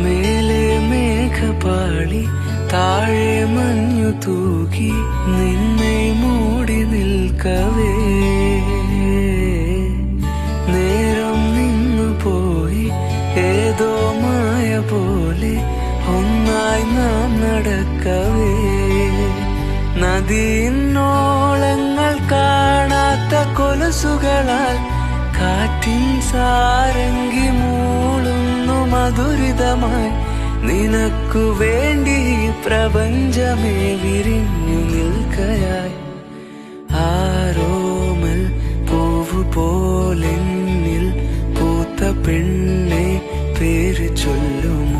മേലെ മേഘപാളി താഴെ മഞ്ഞു തൂകി നിന്നെ മൂടി നിൽക്കവേ നേരം നിന്നു പോയി ഏതോ മായ പോലെ ഒന്നായി നാം നടക്കവേ നദിയിന്നോളങ്ങൾ കാണാത്ത കൊലുസുകളാൽ കാറ്റിൻ സാരംഗി മൂളുന്നു മധുരിതമായി നിനക്കു വേണ്ടി പ്രപഞ്ചമേ വിരിഞ്ഞു നിൽക്കയായി ആരോമൽ പൂവു പോലെന്നിൽ പൂത്ത പെണ്ണെ പേര് ചൊല്ലും